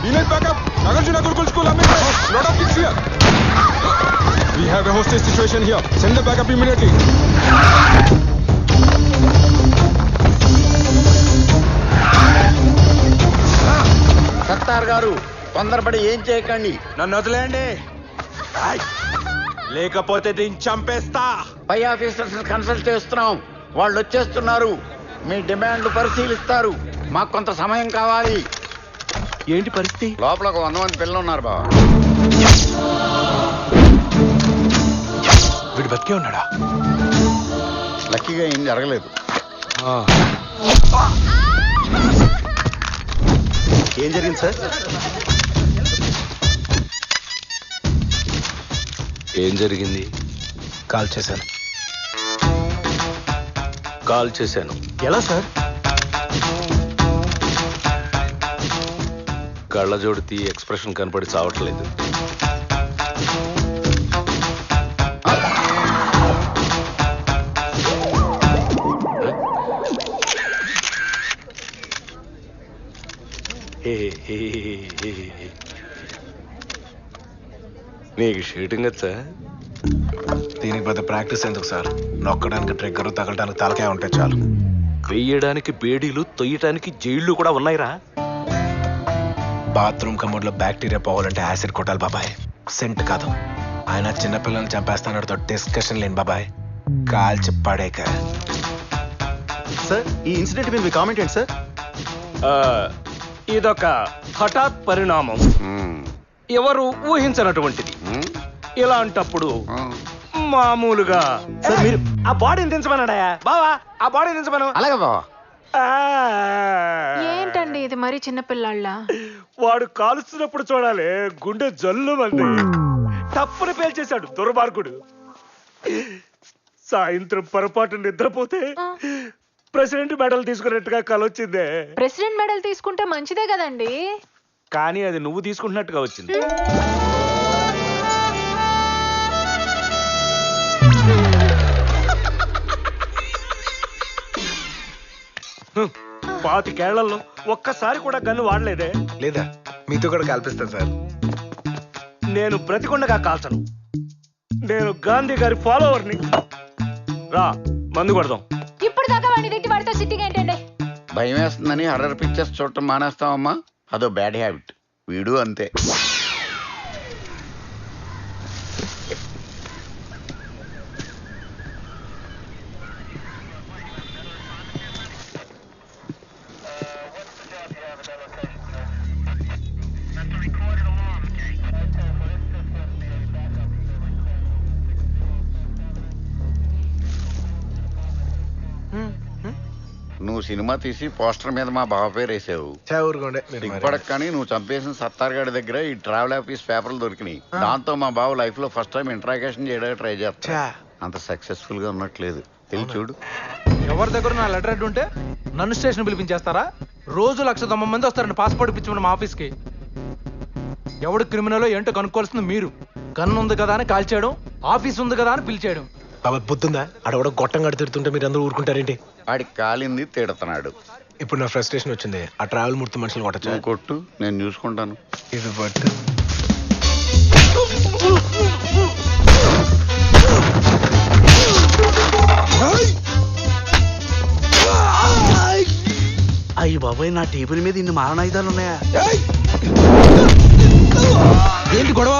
We need backup. Nagarjuna Gurukul School, Amritsar. Lot of kids here. We have a hostage situation here. Send the backup immediately. Sattar గారు తొందరపడి ఏం చేయకండి. నన్ను వదిలేయండి, లేకపోతే దీన్ని చంపేస్తా. పై ఆఫీసర్స్ కన్సల్ట్ చేస్తున్నాం, వాళ్ళు వచ్చేస్తున్నారు. మీ డిమాండ్లు పరిశీలిస్తారు. మాకు కొంత సమయం కావాలి. ఏంటి పరిస్థితి? లోపల ఒక 100 మంది పిల్లలు ఉన్నారు బావ. వీడు బతికే ఉన్నాడా? లక్కీగా ఏం జరగలేదు. ఏం జరిగింది సార్? ఏం జరిగింది? కాల్ చేశాను. కాల్ చేశాను. ఎలా సార్? కళ్ళజోడు తీ, ఎక్స్ప్రెషన్ కనపడి చావట్లేదు. నీకు షూటింగ్ వచ్చా? దీనికి పెద్ద ప్రాక్టీస్ ఎందుకు సార్? నొక్కడానికి ట్రిగ్గర్, తగలడానికి తలకాయ ఉంటే చాలు. వెయ్యడానికి బేడీలు, తొయ్యటానికి జైళ్లు కూడా ఉన్నాయిరా. బాత్రూమ్ కమోడ్ లో బ్యాక్టీరియా పోవాలంటే యాసిడ్ కొట్టాలి బాబాయ్, సెంట్ కాదు. ఆయన చిన్నపిల్లల్ని చంపేస్తానతో డిస్కషన్ లేని బాబాయ్, కాల్చి పడేక. సార్ ఈ ఇన్సిడెంట్ మీద మీ కామెంట్ ఏంటి సార్? ఇదొక హఠాత్ పరిణామం, ఎవరు ఊహించనటువంటిది. ఇలాంటప్పుడు మామూలుగా సార్ మీరు ఆ బాడీని దించమన్నాడా బావా? ఆ బాడీని దించమను. అలాగే బావ. ఏంటండి ఇది మరి చిన్నపిల్లాళ్ళ? వాడు కాలుస్తున్నప్పుడు చూడాలి, గుండె జల్లు మంది తప్పుని పేల్చేశాడు దుర్మార్గుడు. సాయంత్రం పొరపాటు నిద్రపోతే ప్రెసిడెంట్ మెడల్ తీసుకున్నట్టుగా కలొచ్చిందే. ప్రెసిడెంట్ మెడల్ తీసుకుంటే మంచిదే కదండి. కానీ అది నువ్వు తీసుకుంటున్నట్టుగా వచ్చింది. పాతికేళ్లలో ఒక్కసారి కూడా గన్ను వాడలేదే. లేదా మీతో కూడా కల్పిస్తాను సార్. నేను బ్రతికొండగా కాల్చను. నేను గాంధీ గారి ఫాలోవర్ని. రా మందు కొడదాం. ఇప్పుడు దాకా వాడిని తిట్టి వాడితో సిట్టింగ్ ఏంటండి? భయం వేస్తుందని హర్రర్ పిక్చర్స్ చూడటం మానేస్తావమ్మా, అదో బ్యాడ్ హ్యాబిట్. వీడు అంతే. నువ్వు సినిమా తీసి పోస్టర్ మీద మా బావ పేరు వేసావు. దిగ్పడక కానీ నువ్వు చంపేసిన సత్తార్ గారి దగ్గర ఈ ట్రావెల్ ఆఫీస్ పేపర్లు దొరికినాయి. దాంతో మా బావ లైఫ్ లో ఫస్ట్ టైం ఇంట్రాగేషన్ చేయడానికి ట్రై చేస్తా. అంత సక్సెస్ఫుల్ గా ఉన్నట్లేదు. వెళ్ళి చూడు. ఎవరి దగ్గర నా లెటర్ హెడ్ ఉంటే నన్ను స్టేషన్ పిలిపించేస్తారా? రోజు 190 మంది వస్తారండి పాస్పోర్ట్ ఇప్పించమని మా ఆఫీస్కి. ఎవడు క్రిమినల్ ఏంటో కనుక్కోవాల్సింది మీరు. గన్ను ఉంది కదా అని కాల్ చేయడం, ఆఫీస్ ఉంది కదా అని పిలిచేయడం. బాబా బుద్ధుందా? అడవడ గొట్టం గడి తిడుతుంటే మీరు అందరూ ఊరుకుంటారేంటి? వాడికి కాలింది తిడుతున్నాడు. ఇప్పుడు నా ఫ్రస్ట్రేషన్ వచ్చింది. ఆ ట్రావెల్ మూర్తి మనుషులు కొట్టచ్చు. నువ్వు కొట్టు, నేను చూసుకుంటాను. ఇది బట్ అయ్యి బాబాయ్, నా టేబుల్ మీద ఇన్ని మారణాయుధాలు ఉన్నాయా? ఏంటి గొడవ?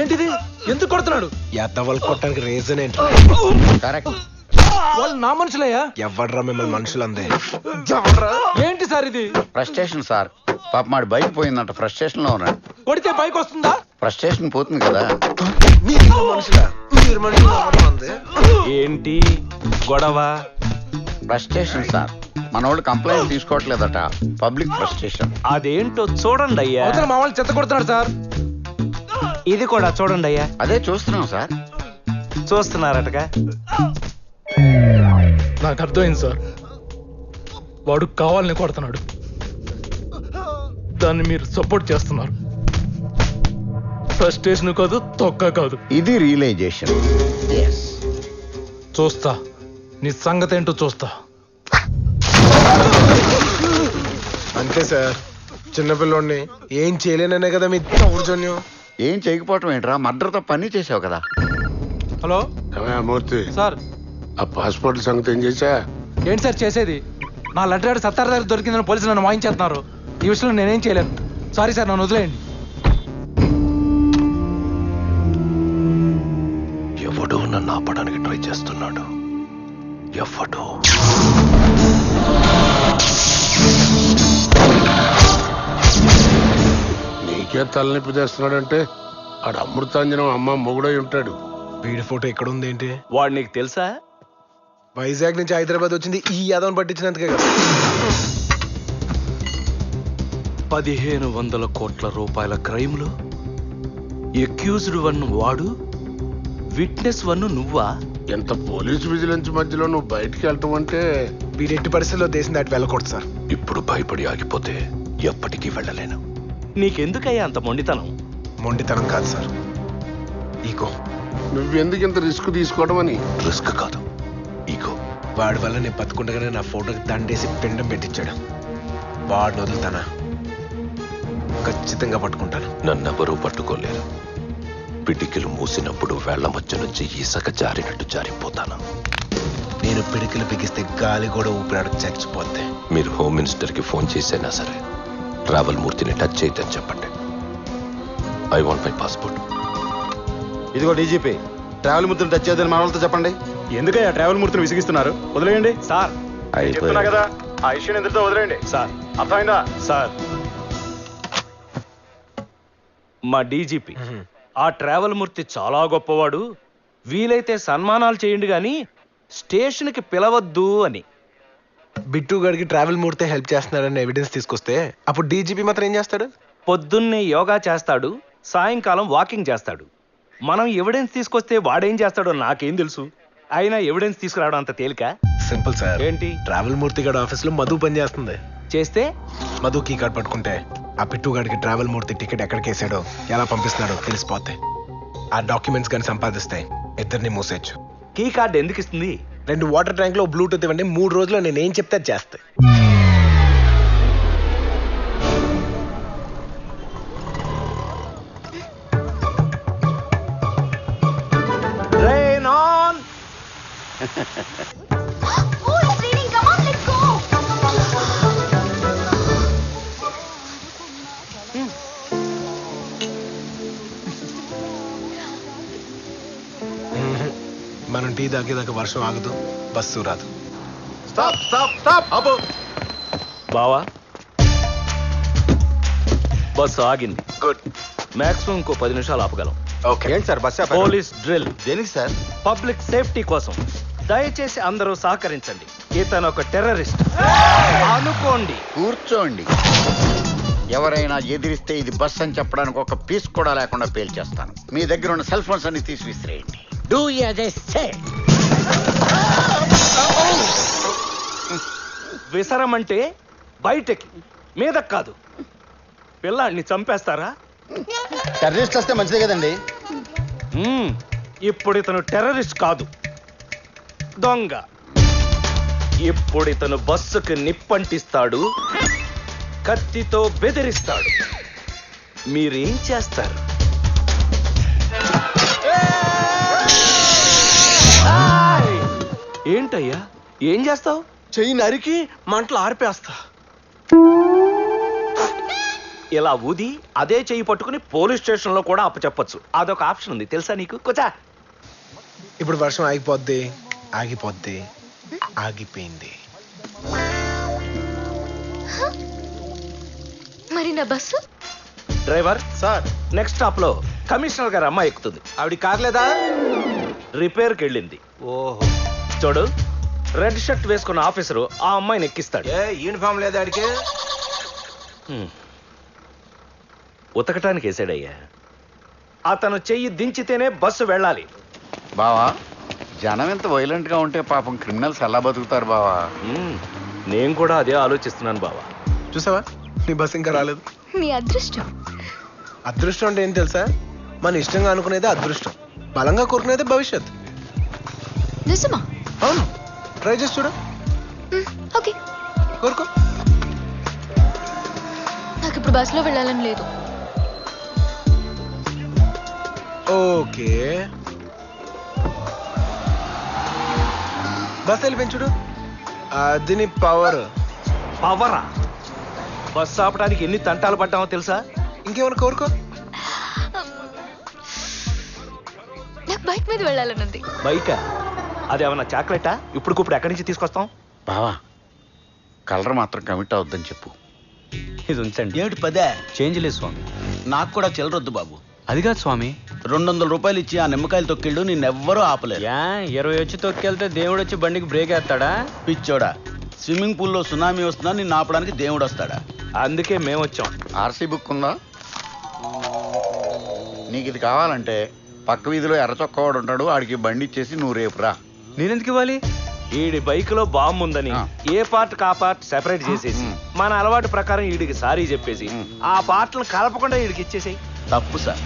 ఏంటిది? ఎందుకు కొడుతున్నాడు? ఎద్దవాళ్ళు కొట్టడానికి రీజన్ ఏంటి? కరెక్ట్. వాళ్ళు నా మనుషులయ్యా. ఎవడ్రా మిమ్మల్ని మనుషులు అందే? ఏంటి సార్ ఇది? Frustration sir. పాప మాడి బైక్ పోయిందంట, ఫ్రస్ట్రేషన్ లో ఉన్నాడు. కొడితే బైక్ వస్తుందా? ఫ్రస్ట్రేషన్ పోతుంది కదా. ఏంటి గొడవ? Frustration sir. మనోళ్ళు కంప్లైంట్ తీసుకోవట్లేదట. Public frustration. అదేంటో చూడండి అయ్యా. అవతల మా వాళ్ళు చెత్త కొడుతున్నాడు సార్. ఇది కూడా చూడండి అయ్యా. అదే చూస్తున్నాం సార్. చూస్తున్నారటగా. నాకు అర్థమైంది సార్. వాడు కావాలని కొడుతున్నాడు, దాన్ని మీరు సపోర్ట్ చేస్తున్నారు. ఫ్రస్ట్రేషన్ కాదు, తొక్క కాదు. ఇది రియలైజేషన్. చూస్తా నీ సంగతి ఏంటో చూస్తా. అంతే సార్. చిన్నపిల్లోడిని ఏం చేయలేననే కదా మీ ఊర్జన్యం. ఏం చేయకపోవటం ఏంట్రా, మర్డర్తో పని చేసావు కదా. హలో మూర్తి, సార్. ఆ పాస్పోర్ట్ సంగతి ఏం చేశా? ఏంటి సార్ చేసేది? నా లెటర్ హెడ్ సత్తార్ దగ్గర దొరికిందని పోలీసులు నన్ను వాయించేస్తున్నారు. ఈ విషయంలో నేనేం చేయలేను. సారీ సార్, నన్ను వదిలేయండి. ఎవడో నన్ను ఆపడానికి ట్రై చేస్తున్నాడు. ఎవడో నీకే తలనొప్పి తెస్తున్నాడంటే ఆడ అమృతాంజనం అమ్మ మొగుడై ఉంటాడు. వీడి ఫోటో ఎక్కడ ఉంది ఏంటి? వాడు నీకు తెలుసా? వైజాగ్ నుంచి హైదరాబాద్ వచ్చింది ఈ యాదవ్ని పట్టించినందుకే కదా. 1500 కోట్ల రూపాయల క్రైమ్లో ఎక్యూజ్డ్ వన్ వాడు, విట్నెస్ వన్ నువ్వా? ఎంత పోలీస్ విజిలెన్స్ మధ్యలో నువ్వు బయటికి వెళ్ళటం అంటే వీడి ఎట్టి పరిస్థితుల్లో దేశం దాటి వెళ్ళకూడదు సార్. ఇప్పుడు భయపడి ఆగిపోతే ఎప్పటికీ వెళ్ళలేను. నీకెందుకయ్యా అంత మొండితనం? మొండితనం కాదు సార్, ఈగో. నువ్వెందుకు ఇంత రిస్క్ తీసుకోవడం అని. రిస్క్ కాదు, ఈగో. వాడి వల్ల నేను బతుకుండగానే నా ఫోటోకి దండేసి పిండం పెట్టించాడు. వాడిని వదులుతానా? ఖచ్చితంగా పట్టుకుంటాను. నన్నెవరూ పట్టుకోలేరు. పిటికిలు మూసినప్పుడు వేళ్ల మధ్య నుంచి ఇసక జారినట్టు జారిపోతాను. నేను పిడికిలు బిగిస్తే గాలి కూడా ఊపిరాడు చచ్చిపోతే. మీరు హోమ్ మినిస్టర్కి ఫోన్ చేసైనా సరే ట్రావెల్ మూర్తిని టచ్ చేయొద్దని చెప్పండి. I want my passport. ఇదిగో డీజీపీ, ట్రావెల్ మూర్తిని టచ్ చేయదని మన వాళ్ళతో చెప్పండి. ఎందుకయ్యా ట్రావెల్ మూర్తిని విసిగిస్తున్నారు? వదిలేయండి సార్. చెప్తున్నా కదా, ఆ ఇష్యూని ఎదురుతో వదిలేయండి సార్. అర్థమైందా? సార్, మా డీజీపీ ఆ ట్రావెల్ మూర్తి చాలా గొప్పవాడు, వీలైతే సన్మానాలు చేయండి గాని స్టేషన్కి పిలవద్దు అని. బిట్టు గడికి ట్రావెల్ మూర్తే హెల్ప్ చేస్తున్నాడని ఎవిడెన్స్ తీసుకొస్తే అప్పుడు డీజీపీ మాత్రం ఏం చేస్తాడు? పొద్దున్నే యోగా చేస్తాడు, సాయంకాలం వాకింగ్ చేస్తాడు. మనం ఎవిడెన్స్ తీసుకొస్తే వాడేం చేస్తాడో నాకేం తెలుసు. అయినా ఎవిడెన్స్ తీసుకురావడం అంత తేలిక? Simple sir. ఏంటి? ట్రావెల్ మూర్తి గడి ఆఫీస్ లో మధు పని చేస్తుంది. చేస్తే మధు కీ కార్డ్ పట్టుకుంటే ఆ పిట్టు గడికి ట్రావెల్ మూర్తి టికెట్ ఎక్కడికి వేసాడో ఎలా పంపిస్తున్నాడో తెలిసిపోతాయి. ఆ డాక్యుమెంట్స్ కానీ సంపాదిస్తాయి, ఇద్దరిని మూసేయచ్చు. కీ కార్డ్ ఎందుకు ఇస్తుంది? 2 వాటర్ ట్యాంక్ లో బ్లూటూత్ ఇవ్వండి, 3 రోజుల్లో నేను ఏం చెప్తే అది చేస్తాయి. Rain on! మనం టీ తాగేదాకా వర్షం ఆగదు, బస్సు రాదు. స్టాప్ స్టాప్ స్టాప్ అబ్బో. బావా, బస్సు ఆగింది. గుడ్. మాక్సిమం ఇంకో 10 నిమిషాలు ఆపగలం. ఓకే. ఏంటి సార్ బస్ పోలీస్ డ్రిల్. దేనికి సార్? పబ్లిక్ సేఫ్టీ కోసం. దయచేసి అందరూ సహకరించండి. ఇతను ఒక టెర్రరిస్ట్ అనుకోండి. కూర్చోండి. ఎవరైనా ఎదిరిస్తే ఇది బస్ అని చెప్పడానికి ఒక పీస్ కూడా లేకుండా పేల్చేస్తాను. మీ దగ్గర ఉన్న సెల్ ఫోన్స్ అన్ని తీసి విసిరేయండి. Do as I say. విసరమంటే బయటకి, మీద కాదు. పిల్లాడిని చంపేస్తారా? టెర్రరిస్ట్ వస్తే మంచిదే కదండి. ఇప్పుడు ఇతను టెర్రరిస్ట్ కాదు, దొంగ. ఇప్పుడు ఇతను బస్సుకు నిప్పంటిస్తాడు, కత్తితో బెదిరిస్తాడు. మీరేం చేస్తారు? ఏంటయ్యా, ఏం చేస్తావు? చెయ్యి నరికి మంటలు ఆర్పేస్తా. ఇలా ఊది అదే చెయ్యి పట్టుకుని పోలీస్ స్టేషన్ లో కూడా అప్పచెప్పొచ్చు. అదొక ఆప్షన్ ఉంది, తెలుసా నీకు? కూర్చో. ఇప్పుడు వర్షం ఆగిపోద్ది, ఆగిపోద్ది, ఆగిపోయింది. మరి నా bus? Driver sir, next stop లో కమిషనర్ గారు అమ్మాయి ఎక్కుతుంది. ఆవిడ కార్లేదా? రిపేర్కి వెళ్ళింది. ఓహో. చూడు, రెడ్ షర్ట్ వేసుకున్న ఆఫీసరు ఆ అమ్మాయిని ఎక్కిస్తాడు. యూనిఫామ్ లేదా ఆడికి? ఉతకటానికి వేసాడయ్యా. అతను చెయ్యి దించితేనే బస్సు వెళ్ళాలి. బావా, జనం ఎంత వైలెంట్ గా ఉంటే పాపం క్రిమినల్స్ ఎలా బతుకుతారు బావా? నేను కూడా అదే ఆలోచిస్తున్నాను బావా. చూసావా, నీ బస్ ఇంకా రాలేదు. మీ అదృష్టం. అదృష్టం అంటే ఏం తెలుసా? మన ఇష్టంగా అనుకునేదే అదృష్టం, బలంగా కోరుకునేదే భవిష్యత్. నిజమా? అవును, ట్రై చేసి చూడు. ఓకే. కోరుకో. నాకు నాకు ఇప్పుడు బస్సులో వెళ్ళాలని లేదు. ఓకే, బస్ వెళ్ళిపోయించుడు. అది నీ పవర్. పవరా? బస్సు ఆపడానికి ఎన్ని తంటాలు పడ్డామో తెలుసా? ఇంకేమైనా కోరుకో. నాకు బైక్ మీద వెళ్ళాలని ఉంది. బైకా? అదేమన్నా చాక్లెటా? ఇప్పుడు ఎక్కడి నుంచి తీసుకొస్తాం? బావా కలర్ మాత్రం కమిట్ అవద్దని చెప్పు. ఇది ఉంచండి. ఏమిటి పదే? చేంజ్ లేదు స్వామి. నాకు కూడా చిల్లరొద్దు బాబు. అది కాదు స్వామి. 200 రూపాయలు ఇచ్చి ఆ నిమ్మకాయలు తొక్కిళ్ళు నిన్నెవ్వరూ ఆపలేరు. 20 వచ్చి తొక్కెళ్తే దేవుడు వచ్చి బండికి బ్రేక్ వేస్తాడా? పిచ్చోడా, స్విమ్మింగ్ పూల్లో సునామీ వస్తున్నా నిన్ను ఆపడానికి దేవుడు వస్తాడా? అందుకే మేము వచ్చాం. ఆర్సీ బుక్ ఉందా? నీకు ఇది కావాలంటే పక్క వీధిలో ఎర్ర చొక్కవాడు ఉంటాడు, ఆడికి బండి ఇచ్చేసి నువ్వు రేపు రా. నేనెందుకు ఇవ్వాలి? ఈడి బైక్ లో బాంబు ఉందని ఏ పార్ట్ కా పార్ట్ సెపరేట్ చేసేసి మన అలవాటు ప్రకారం ఈడికి సారీ చెప్పేసి ఆ పార్ట్లను కలపకుండా ఈడికి ఇచ్చేసేయి. తప్పు సార్.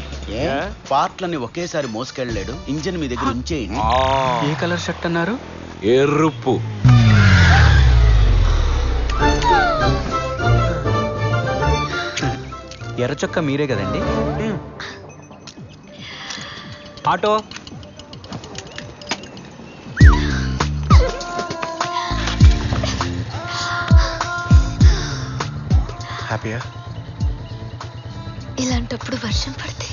పార్ట్లని ఒకేసారి మోసుకెళ్ళలేడు, ఇంజన్ మీ దగ్గర ఉంచేయండి. ఏ కలర్ షర్ట్ అన్నారు? ఎరుపు. ఎర్ర చొక్క మీరే కదండి? ఆటో. హ్యాపీయా? ఇలాంటప్పుడు వర్షం పడితే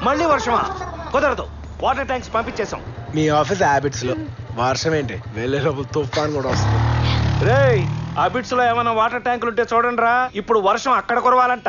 మళ్ళీ వర్షమా? కుదరదు. వాటర్ ట్యాంక్స్ పంపించేసాం. మీ ఆఫీస్ హ్యాబిట్స్ లో వర్షం ఏంటి, వెళ్ళే లోపల తుఫాన్ కూడా వస్తుంది. రేయ్, ఆ బిట్స్ లో ఏమైనా వాటర్ ట్యాంకులు ఉంటే చూడండి రా. ఇప్పుడు వర్షం అక్కడ కురవాలంట.